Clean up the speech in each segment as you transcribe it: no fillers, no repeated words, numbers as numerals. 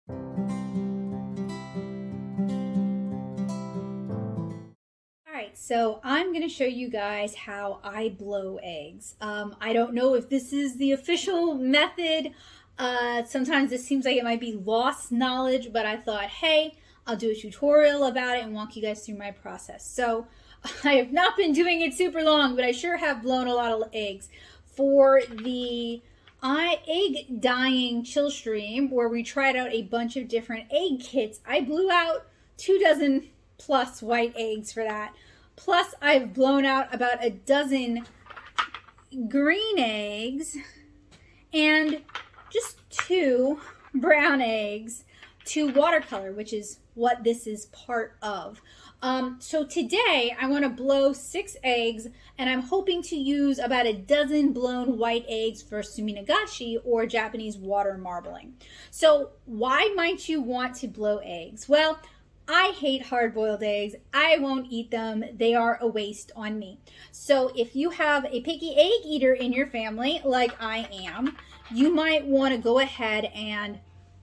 Alright, so I'm going to show you guys how I blow eggs. I don't know if this is the official method. Sometimes it seems like it might be lost knowledge, but I thought, hey, I'll do a tutorial about it and walk you guys through my process. So I have not been doing it super long, but I sure have blown a lot of eggs. For the egg dyeing chill stream, where we tried out a bunch of different egg kits, I blew out 2 dozen plus white eggs for that. Plus, I've blown out about a dozen green eggs and just 2 brown eggs to watercolor, which is what this is part of. So today I want to blow 6 eggs, and I'm hoping to use about a dozen blown white eggs for suminagashi, or Japanese water marbling. So why might you want to blow eggs? Well, I hate hard-boiled eggs. I won't eat them. They are a waste on me. So if you have a picky egg eater in your family, like I am, you might want to go ahead and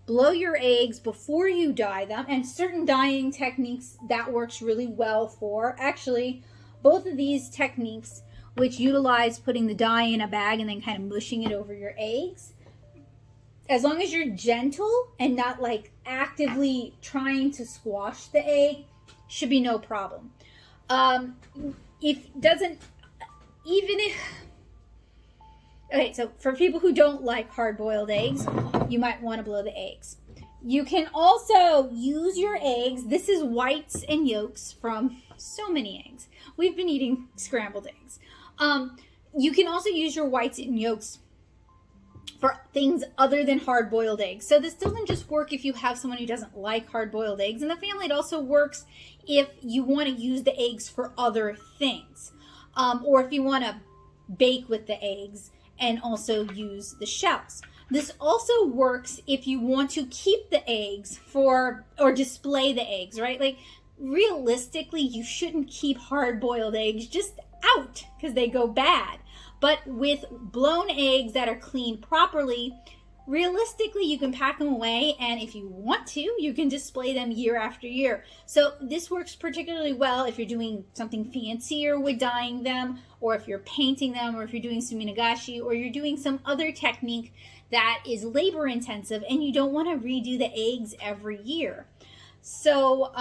blow your eggs before you dye them. And certain dyeing techniques that works really well for. Actually, both of these techniques, which utilize putting the dye in a bag and then kind of mushing it over your eggs, as long as you're gentle and not like actively trying to squash the egg, should be no problem. Okay, so for people who don't like hard-boiled eggs, you might want to blow the eggs. You can also use your eggs. This is whites and yolks from so many eggs. We've been eating scrambled eggs. You can also use your whites and yolks for things other than hard-boiled eggs. So this doesn't just work if you have someone who doesn't like hard-boiled eggs in the family. It also works if you want to use the eggs for other things. Or if you want to bake with the eggs and also use the shells. This also works if you want to keep the eggs or display the eggs, right? Like, realistically, you shouldn't keep hard-boiled eggs just out because they go bad. But with blown eggs that are cleaned properly, realistically, you can pack them away, and if you want to, you can display them year after year. So this works particularly well if you're doing something fancier with dyeing them, or if you're painting them, or if you're doing suminagashi, or you're doing some other technique that is labor intensive and you don't want to redo the eggs every year. So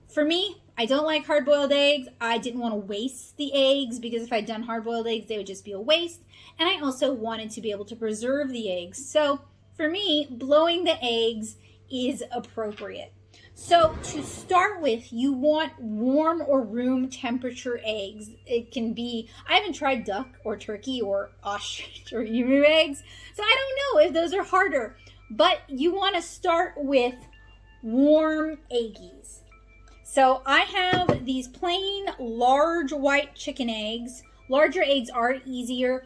for me, I don't like hard-boiled eggs. I didn't want to waste the eggs because if I'd done hard-boiled eggs, they would just be a waste. And I also wanted to be able to preserve the eggs. So for me, blowing the eggs is appropriate. So to start with, you want warm or room temperature eggs. It can be, I haven't tried duck or turkey or ostrich or emu eggs, so I don't know if those are harder. But you want to start with warm eggies. So I have these plain large white chicken eggs. Larger eggs are easier.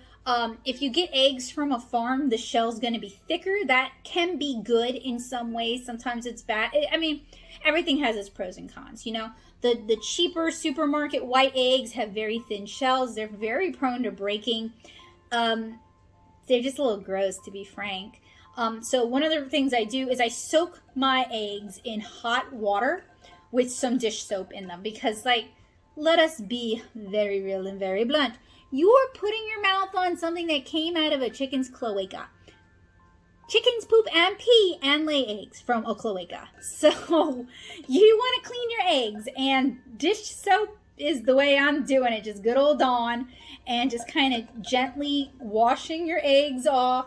If you get eggs from a farm, the shell's going to be thicker. That can be good in some ways. Sometimes it's bad. I mean, everything has its pros and cons, you know. The cheaper supermarket white eggs have very thin shells. They're very prone to breaking. They're just a little gross, to be frank. So one of the things I do is I soak my eggs in hot water with some dish soap in them because, like, let us be very real and very blunt. You are putting your mouth on something that came out of a chicken's cloaca. Chickens poop and pee and lay eggs from a cloaca. So you want to clean your eggs, and dish soap is the way I'm doing it. Just good old Dawn, and just kind of gently washing your eggs off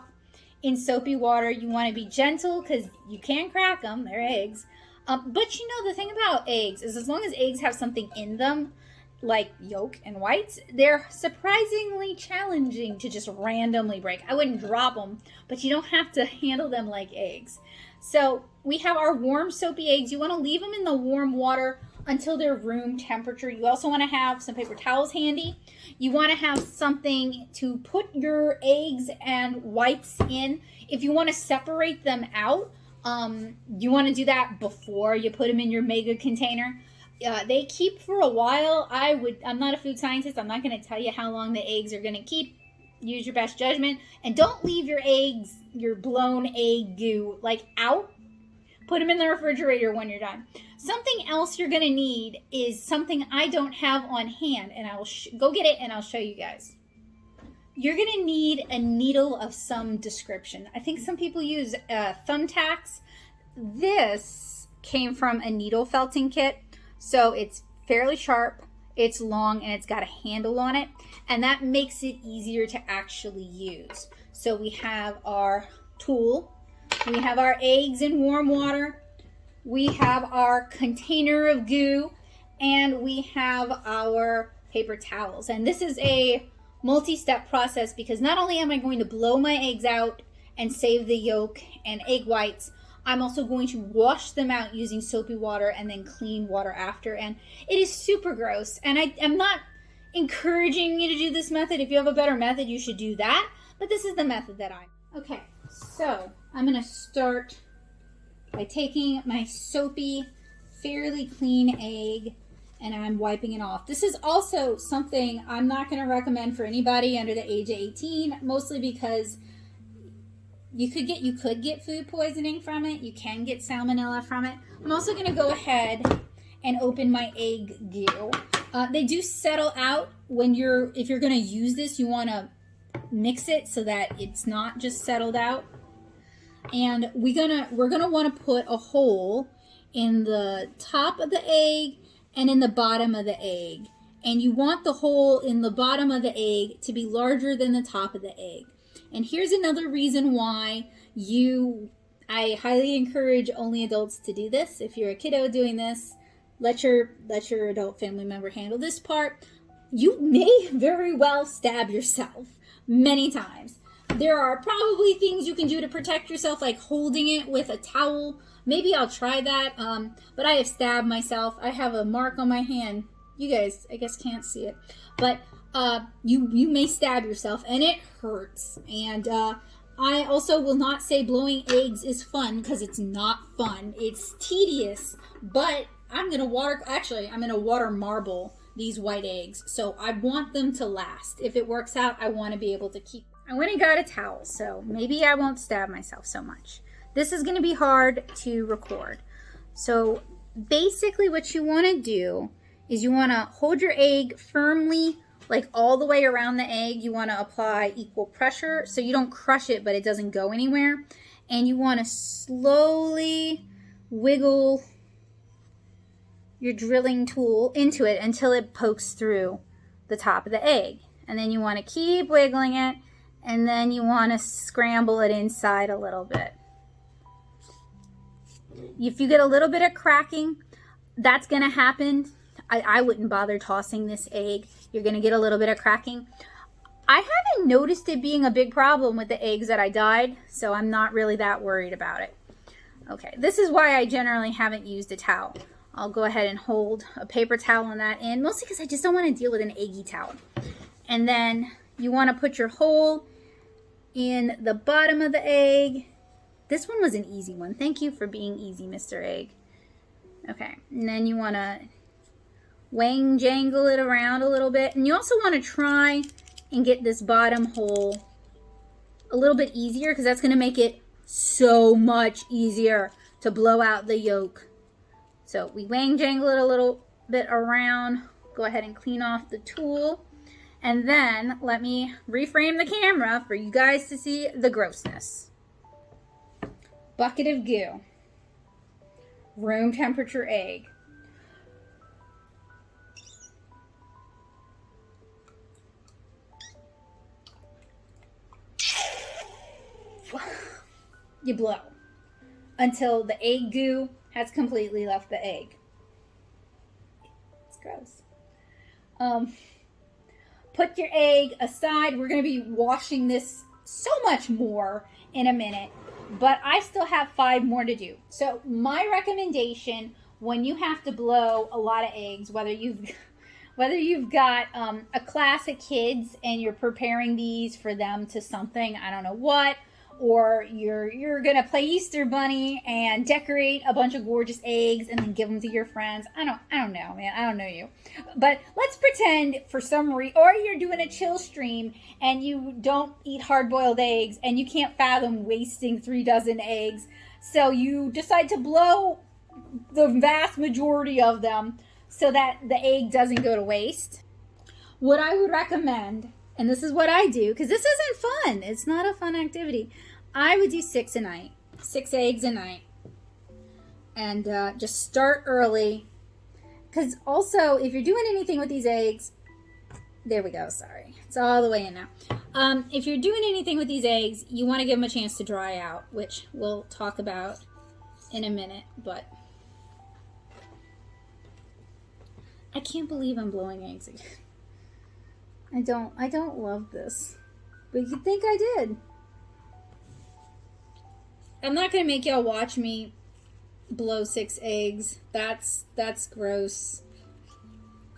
in soapy water. You want to be gentle because you can crack them. They're eggs. But you know, the thing about eggs is as long as eggs have something in them, like yolk and whites, they're surprisingly challenging to just randomly break. I wouldn't drop them, but you don't have to handle them like eggs. So we have our warm soapy eggs. You want to leave them in the warm water until they're room temperature. You also want to have some paper towels handy. You want to have something to put your eggs and whites in. If you want to separate them out, you want to do that before you put them in your mega container. They keep for a while. I'm not a food scientist. I'm not going to tell you how long the eggs are going to keep. Use your best judgment. And don't leave your eggs, your blown egg goo, like out. Put them in the refrigerator when you're done. Something else you're going to need is something I don't have on hand, and I will go get it and I'll show you guys. You're going to need a needle of some description. I think some people use thumbtacks. This came from a needle felting kit, so it's fairly sharp, it's long, and it's got a handle on it, and that makes it easier to actually use. So we have our tool, we have our eggs in warm water, we have our container of goo, and we have our paper towels. And this is a multi-step process because not only am I going to blow my eggs out and save the yolk and egg whites, I'm also going to wash them out using soapy water and then clean water after. And it is super gross. And I'm not encouraging you to do this method. If you have a better method, you should do that. But this is the method that Okay, so I'm going to start by taking my soapy, fairly clean egg and I'm wiping it off. This is also something I'm not going to recommend for anybody under the age of 18, mostly because you could get food poisoning from it. You can get salmonella from it. I'm also going to go ahead and open my egg goo. They do settle out if you're going to use this, you want to mix it so that it's not just settled out. And we're gonna want to put a hole in the top of the egg and in the bottom of the egg. And you want the hole in the bottom of the egg to be larger than the top of the egg. And here's another reason why I highly encourage only adults to do this. If you're a kiddo doing this, let your adult family member handle this part. You may very well stab yourself many times. There are probably things you can do to protect yourself, like holding it with a towel. Maybe I'll try that, but I have stabbed myself. I have a mark on my hand. You guys, I guess, can't see it. But you may stab yourself, and it hurts. And I also will not say blowing eggs is fun, because it's not fun. It's tedious, but I'm going to water marble these white eggs. So I want them to last. If it works out, I want to be able to keep. I went and got a towel, so maybe I won't stab myself so much. This is going to be hard to record. So basically what you want to do is you want to hold your egg firmly, like all the way around the egg. You want to apply equal pressure so you don't crush it, but it doesn't go anywhere. And you want to slowly wiggle your drilling tool into it until it pokes through the top of the egg. And then you want to keep wiggling it, and then you want to scramble it inside a little bit. If you get a little bit of cracking, that's going to happen. I wouldn't bother tossing this egg. You're going to get a little bit of cracking. I haven't noticed it being a big problem with the eggs that I dyed, so I'm not really that worried about it. Okay, this is why I generally haven't used a towel. I'll go ahead and hold a paper towel on that end, mostly because I just don't want to deal with an eggy towel. And then you want to put your hole in the bottom of the egg. This one was an easy one. Thank you for being easy, Mr. Egg. Okay, and then you want to wang jangle it around a little bit. And you also want to try and get this bottom hole a little bit easier, because that's going to make it so much easier to blow out the yolk. So we wang jangle it a little bit around. Go ahead and clean off the tool. And then let me reframe the camera for you guys to see the grossness. Bucket of goo. Room temperature egg. You blow until the egg goo has completely left the egg. It's gross. Put your egg aside. We're going to be washing this so much more in a minute, but I still have 5 more to do. So my recommendation when you have to blow a lot of eggs, whether you've got a class of kids and you're preparing these for them to something, I don't know what, or you're gonna play Easter Bunny and decorate a bunch of gorgeous eggs and then give them to your friends. I don't know, man. I don't know you. But let's pretend for some reason, or you're doing a chill stream and you don't eat hard-boiled eggs and you can't fathom wasting 3 dozen eggs. So you decide to blow the vast majority of them so that the egg doesn't go to waste. What I would recommend, and this is what I do, because this isn't fun. It's not a fun activity. I would do 6 a night. 6 eggs a night. And just start early. Because also, if you're doing anything with these eggs, there we go, sorry. It's all the way in now. If you're doing anything with these eggs, you want to give them a chance to dry out, which we'll talk about in a minute, but I can't believe I'm blowing eggs again. I don't love this, but you'd think I did. I'm not gonna make y'all watch me blow 6 eggs. That's gross.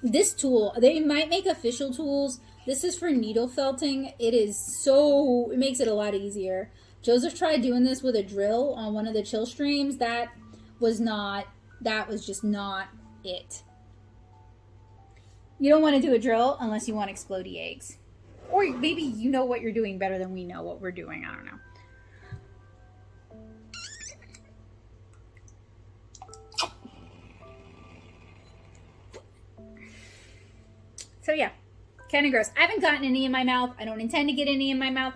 This tool, they might make official tools. This is for needle felting. It makes it a lot easier. Joseph tried doing this with a drill on one of the chill streams. That was just not it. You don't want to do a drill unless you want explodey eggs. Or maybe you know what you're doing better than we know what we're doing. I don't know. So yeah, kind of gross. I haven't gotten any in my mouth. I don't intend to get any in my mouth.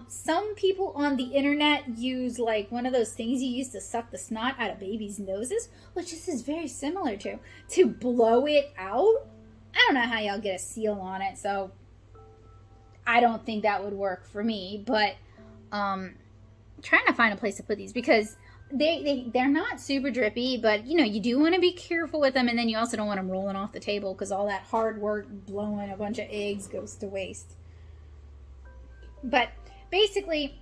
Some people on the internet use like one of those things you use to suck the snot out of babies' noses, which this is very similar to blow it out. I don't know how y'all get a seal on it, so I don't think that would work for me, but trying to find a place to put these because they're not super drippy, but you know, you do want to be careful with them, and then you also don't want them rolling off the table because all that hard work blowing a bunch of eggs goes to waste. But basically,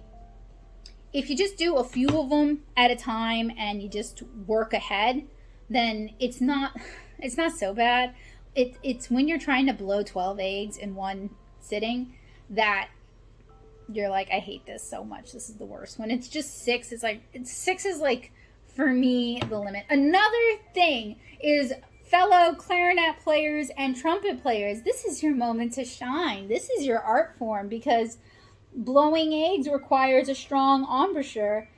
if you just do a few of them at a time and you just work ahead, then it's not so bad. It's when you're trying to blow 12 eggs in one sitting that you're like, I hate this so much. This is the worst. When it's just 6, six is like, for me, the limit. Another thing is fellow clarinet players and trumpet players. This is your moment to shine. This is your art form because blowing eggs requires a strong embouchure.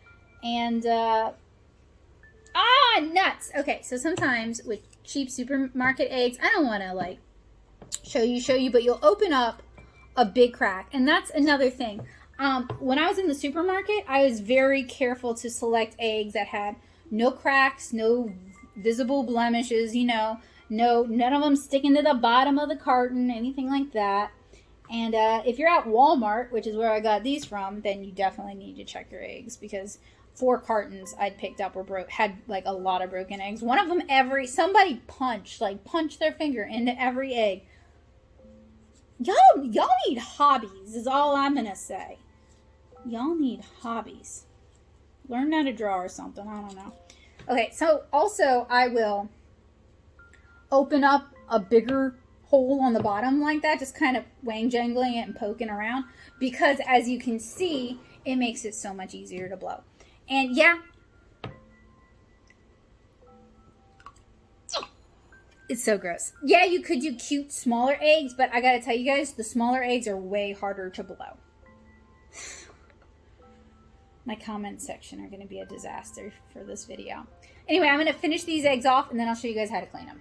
And, nuts. Okay, so sometimes with cheap supermarket eggs, I don't want to like show you, but you'll open up a big crack. And that's another thing. When I was in the supermarket, I was very careful to select eggs that had no cracks, no visible blemishes, you know, none of them sticking to the bottom of the carton, anything like that. And if you're at Walmart, which is where I got these from, then you definitely need to check your eggs because 4 cartons I'd picked up had like a lot of broken eggs. One of them somebody punched their finger into every egg. Y'all need hobbies is all I'm gonna say. Y'all need hobbies. Learn how to draw or something. I don't know. Okay, so also I will open up a bigger hole on the bottom like that, just kind of wang-jangling it and poking around, because as you can see, it makes it so much easier to blow. And yeah, it's so gross. Yeah, you could do cute smaller eggs, but I gotta tell you guys, the smaller eggs are way harder to blow. My comment section are gonna be a disaster for this video. Anyway, I'm gonna finish these eggs off and then I'll show you guys how to clean them.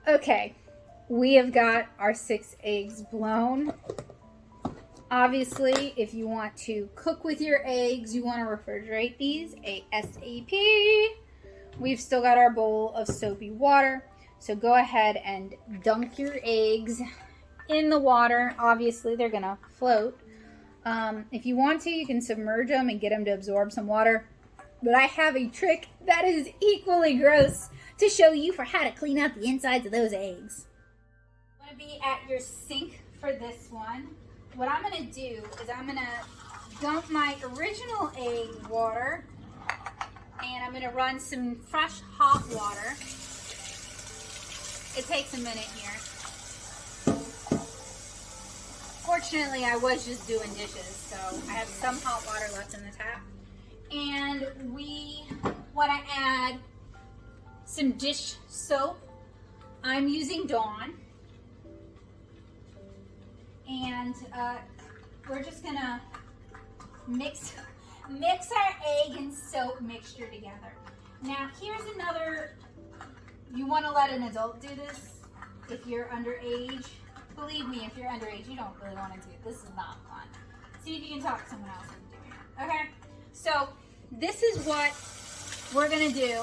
Okay, we have got our 6 eggs blown. Obviously, if you want to cook with your eggs, you want to refrigerate these ASAP. We've still got our bowl of soapy water, so go ahead and dunk your eggs in the water. Obviously, they're gonna float. If you want to, you can submerge them and get them to absorb some water. But I have a trick that is equally gross to show you for how to clean out the insides of those eggs. You want to be at your sink for this one. What I'm going to do is I'm going to dump my original egg water and I'm going to run some fresh hot water. It takes a minute here. Fortunately, I was just doing dishes, so I have some hot water left in the tap. And we want to add some dish soap. I'm using Dawn. And we're just gonna mix our egg and soap mixture together. Now, here's another, you want to let an adult do this if you're underage. Believe me, if you're underage, you don't really want to do it. This is not fun. See if you can talk someone else into doing it. Okay? So, this is what we're going to do.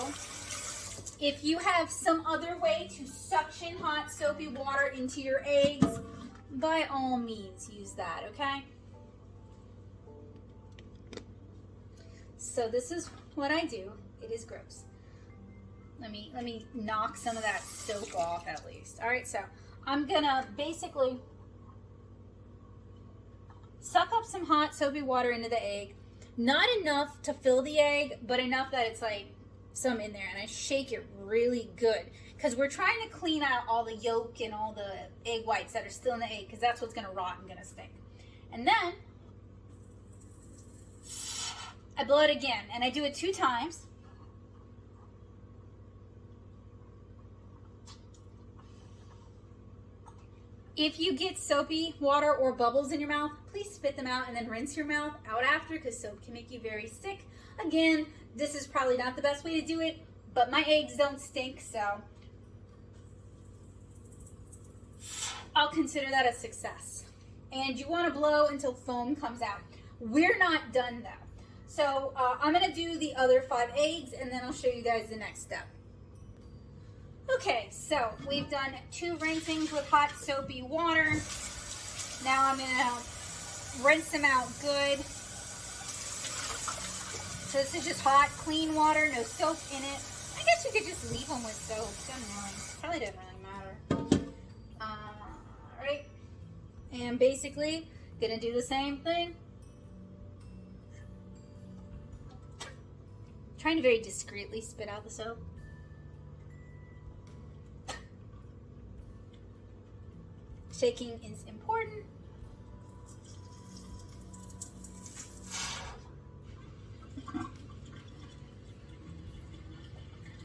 If you have some other way to suction hot soapy water into your eggs, by all means use that, okay? So this is what I do. It is gross. Let me knock some of that soap off at least. All right, so I'm gonna basically suck up some hot soapy water into the egg. Not enough to fill the egg, but enough that it's like some in there, and I shake it really good because we're trying to clean out all the yolk and all the egg whites that are still in the egg, because that's what's gonna rot and gonna stink. And then I blow it again, and I do it 2 times. If you get soapy water or bubbles in your mouth, please spit them out and then rinse your mouth out after, because soap can make you very sick. Again, this is probably not the best way to do it, but my eggs don't stink, so I'll consider that a success. And you want to blow until foam comes out. We're not done though. So I'm going to do the other 5 eggs, and then I'll show you guys the next step. Okay, so we've done 2 rinsings with hot soapy water. Now I'm going to rinse them out good. So this is just hot, clean water, no soap in it. I guess you could just leave them with soap. Doesn't really, probably doesn't really matter. Alright, and basically gonna do the same thing. Trying to very discreetly spit out the soap. Shaking is important.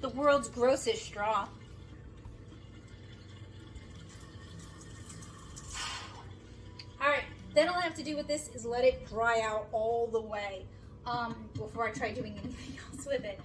The world's grossest straw. Alright, then all I have to do with this is let it dry out all the way before I try doing anything else with it.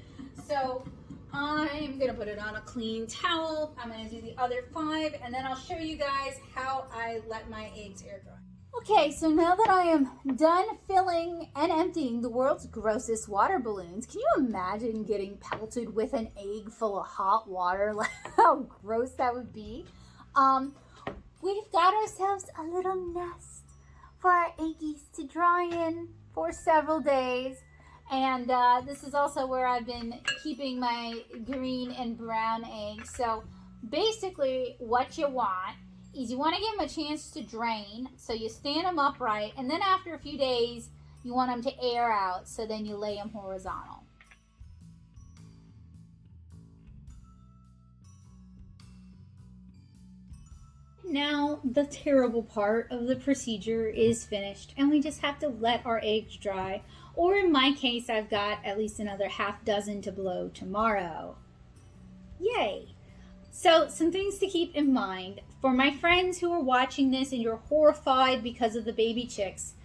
So I'm going to put it on a clean towel. I'm going to do the other 5, and then I'll show you guys how I let my eggs air dry. Okay, so now that I am done filling and emptying the world's grossest water balloons, can you imagine getting pelted with an egg full of hot water? Like how gross that would be. We've got ourselves a little nest for our eggies to dry in for several days. And this is also where I've been keeping my green and brown eggs. So basically what you want is you want to give them a chance to drain. So you stand them upright, and then after a few days, you want them to air out. So then you lay them horizontal. Now the terrible part of the procedure is finished, and we just have to let our eggs dry. Or in my case, I've got at least another half dozen to blow tomorrow. Yay! So some things to keep in mind. For my friends who are watching this and you're horrified because of the baby chicks,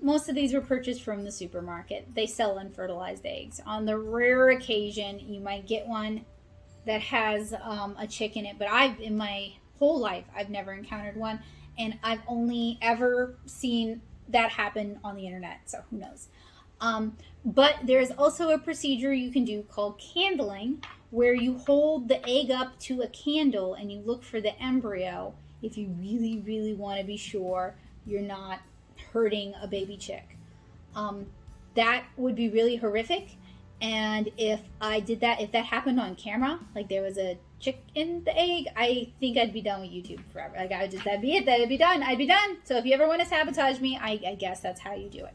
most of these were purchased from the supermarket. They sell unfertilized eggs. On the rare occasion, you might get one that has a chick in it, but in my whole life, I've never encountered one, and I've only ever seen that happen on the internet, so who knows. But there's also a procedure you can do called candling, where you hold the egg up to a candle and you look for the embryo if you really, really want to be sure you're not hurting a baby chick. That would be really horrific, and if I did that, if that happened on camera, like there was a chick in the egg, I think I'd be done with YouTube forever. Like that'd be it, that'd be done, I'd be done. So if you ever want to sabotage me, I guess that's how you do it.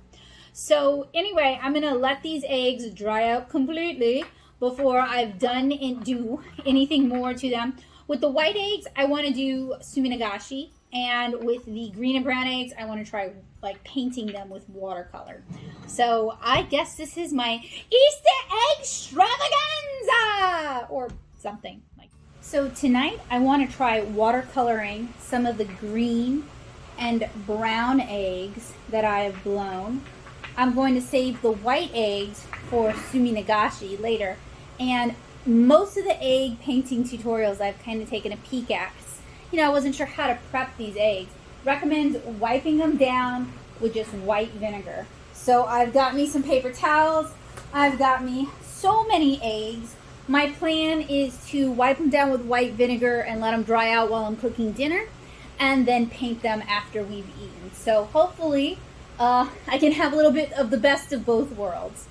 So anyway, I'm gonna let these eggs dry out completely before I've done and do anything more to them. With the white eggs, I want to do suminagashi, And with the green and brown eggs, I want to try like painting them with watercolor. So I guess this is my Easter egg extravaganza or something like. So tonight I want to try watercoloring some of the green and brown eggs that I have blown. I'm going to save the white eggs for suminagashi later. And most of the egg painting tutorials I've kind of taken a peek at. You know, I wasn't sure how to prep these eggs. Recommend wiping them down with just white vinegar. So I've got me some paper towels. I've got me so many eggs. My plan is to wipe them down with white vinegar and let them dry out while I'm cooking dinner, and then paint them after we've eaten. So hopefully I can have a little bit of the best of both worlds.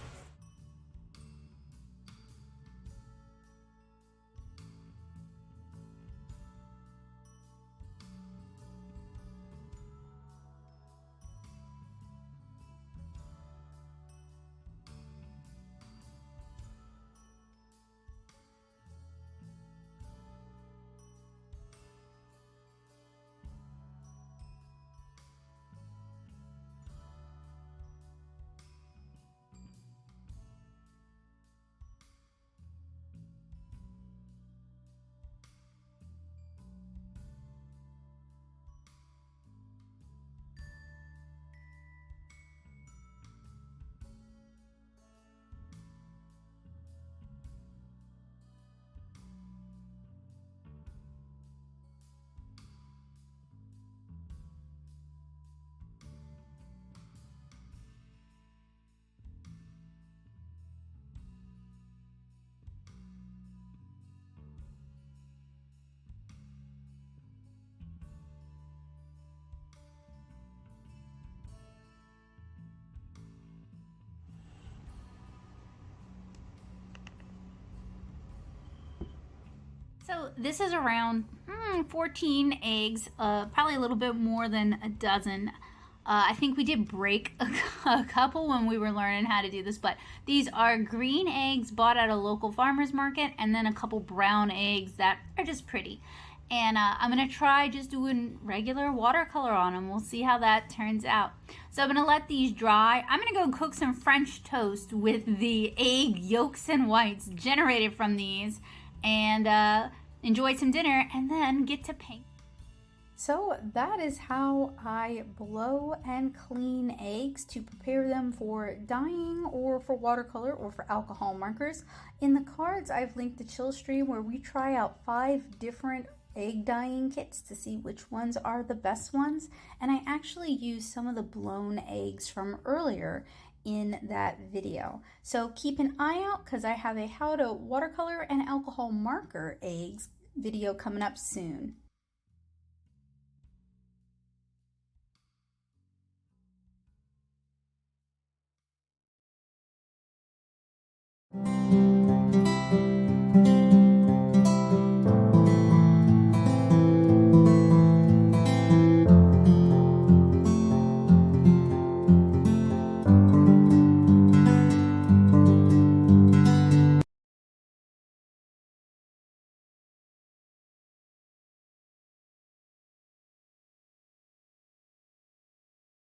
So this is around 14 eggs, probably a little bit more than a dozen. I think we did break a couple when we were learning how to do this, but these are green eggs bought at a local farmer's market, and then a couple brown eggs that are just pretty. And I'm gonna try just doing regular watercolor on them. We'll see how that turns out. So I'm gonna let these dry. I'm gonna go cook some French toast with the egg yolks and whites generated from these, and enjoy some dinner, and then get to paint. So that is how I blow and clean eggs to prepare them for dyeing or for watercolor or for alcohol markers. In the cards, I've linked the chill stream where we try out 5 different egg dyeing kits to see which ones are the best ones. And I actually used some of the blown eggs from earlier in that video. So keep an eye out because I have a how to watercolor and alcohol marker eggs video coming up soon.